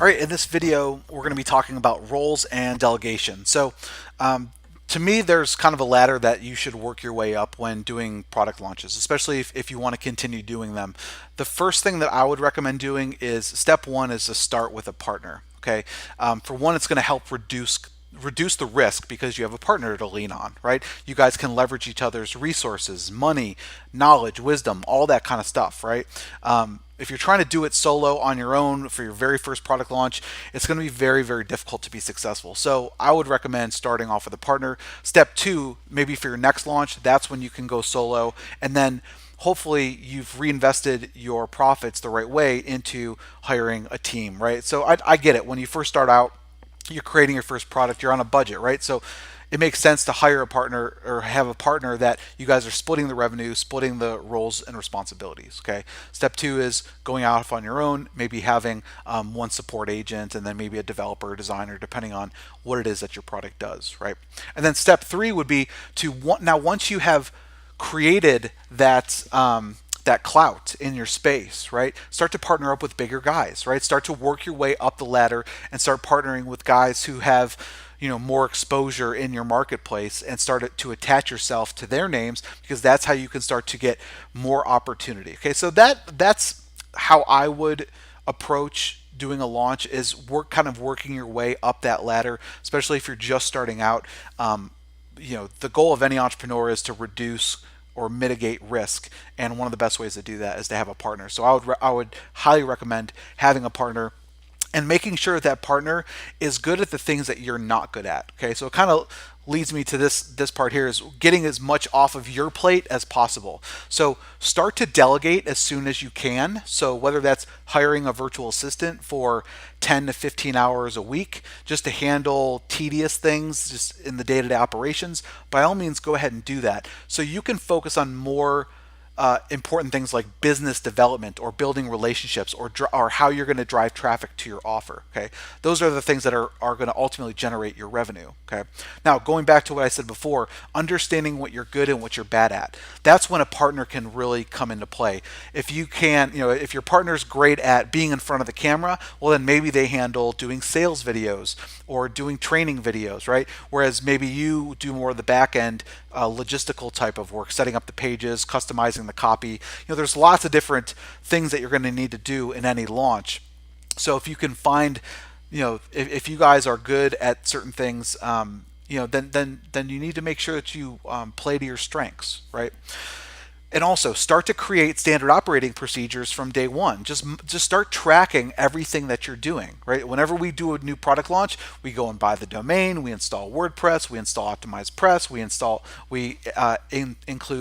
All right, in this video, we're going to be talking about roles and delegation. To me, there's kind of a ladder that you should work your way up when doing product launches, especially if you want to continue doing them. The first thing that I would recommend doing is step one is to start with a partner. Okay, for one, it's going to help reduce the risk because you have a partner to lean on, right? You guys can leverage each other's resources, money, knowledge, wisdom, all that kind of stuff, right? If you're trying to do it solo on your own for your very first product launch, it's going to be very, very difficult to be successful. So I would recommend starting off with a partner. Step two, maybe for your next launch, that's when you can go solo. And then hopefully you've reinvested your profits the right way into hiring a team, right? So I get it. When you first start out, you're creating your first product, you're on a budget, right? So it makes sense to hire a partner or have a partner that you guys are splitting the revenue, splitting the roles and responsibilities. Okay. Step two is going out on your own, maybe having one support agent and then maybe a developer or designer, depending on what it is that your product does, right? And then step three would be now once you have created that clout in your space, right? Start to partner up with bigger guys, right? Start to work your way up the ladder and start partnering with guys who have, more exposure in your marketplace and start to attach yourself to their names because that's how you can start to get more opportunity. Okay, so that's how I would approach doing a launch is kind of working your way up that ladder, especially if you're just starting out. The goal of any entrepreneur is to reduce or mitigate risk, and one of the best ways to do that is to have a partner. So I would highly recommend having a partner and making sure that partner is good at the things that you're not good at. Okay, so it kind of leads me to this part here is getting as much off of your plate as possible. So start to delegate as soon as you can. So whether that's hiring a virtual assistant for 10 to 15 hours a week just to handle tedious things just in the day-to-day operations, by all means go ahead and do that so you can focus on more important things like business development or building relationships or how you're going to drive traffic to your offer. Okay, those are the things that are going to ultimately generate your revenue. Okay, now going back to what I said before, understanding what you're good and what you're bad at. That's when a partner can really come into play. If you can, if your partner's great at being in front of the camera, well then maybe they handle doing sales videos or doing training videos, right? Whereas maybe you do more of the back end logistical type of work, setting up the pages, customizing the copy. There's lots of different things that you're going to need to do in any launch. So if you can find, if you guys are good at certain things, then you need to make sure that you play to your strengths, right? And also start to create standard operating procedures from day one. Just start tracking everything that you're doing, right? Whenever we do a new product launch, we go and buy the domain, we install WordPress, we install Optimized Press, we include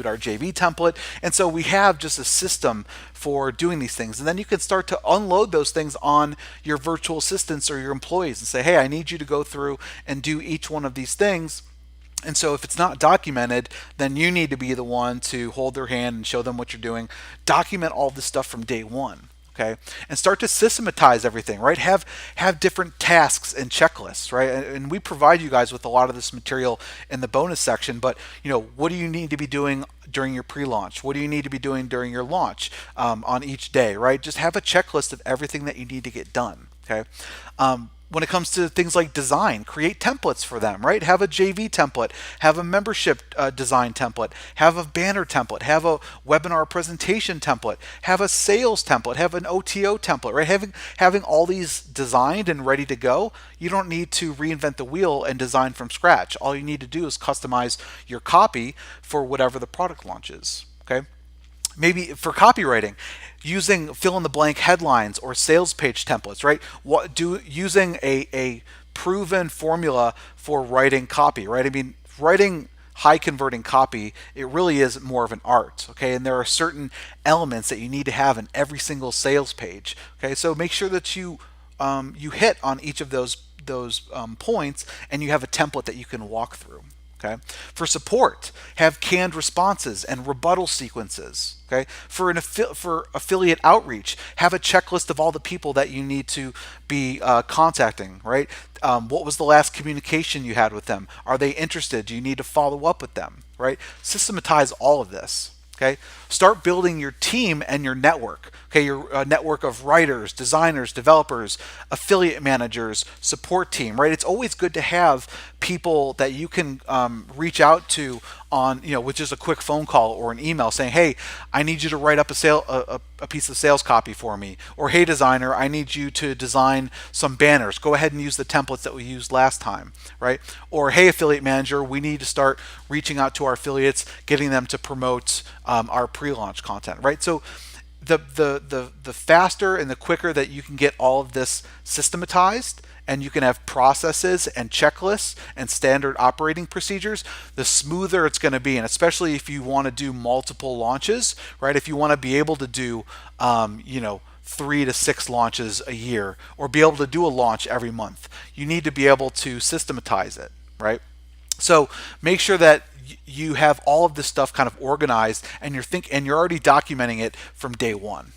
our JV template, and so we have just a system for doing these things. And then you can start to unload those things on your virtual assistants or your employees and say, hey, I need you to go through and do each one of these things. And so if it's not documented, then you need to be the one to hold their hand and show them what you're doing. Document all this stuff from day one. Okay, and start to systematize everything, right? Have different tasks and checklists, right? And we provide you guys with a lot of this material in the bonus section. But what do you need to be doing during your pre-launch? What do you need to be doing during your launch on each day, right? Just have a checklist of everything that you need to get done. Okay. When it comes to things like design, create templates for them, right? Have a JV template, have a membership design template, have a banner template, have a webinar presentation template, have a sales template, have an OTO template, right? Having all these designed and ready to go, you don't need to reinvent the wheel and design from scratch. All you need to do is customize your copy for whatever the product launch is, okay? Maybe for copywriting, using fill in the blank headlines or sales page templates, right? Using a proven formula for writing copy, right? I mean, writing high converting copy, it really is more of an art, okay? And there are certain elements that you need to have in every single sales page, okay? So make sure that you hit on each of those points and you have a template that you can walk through. Okay. For support, have canned responses and rebuttal sequences. Okay. For affiliate outreach, have a checklist of all the people that you need to be contacting. Right. What was the last communication you had with them? Are they interested? Do you need to follow up with them? Right. Systematize all of this. Okay, start building your team and your network. Okay, your network of writers, designers, developers, affiliate managers, support team. Right, it's always good to have people that you can reach out to on, with just a quick phone call or an email saying, hey, I need you to write up a piece of sales copy for me, or hey designer, I need you to design some banners, go ahead and use the templates that we used last time, right? Or hey affiliate manager, we need to start reaching out to our affiliates, getting them to promote our pre-launch content, right? So the faster and the quicker that you can get all of this systematized, and you can have processes and checklists and standard operating procedures, the smoother it's going to be. And especially if you want to do multiple launches, right? If you want to be able to do 3 to 6 launches a year, or be able to do a launch every month, you need to be able to systematize it, right? So make sure that you have all of this stuff kind of organized, and you're already documenting it from day one.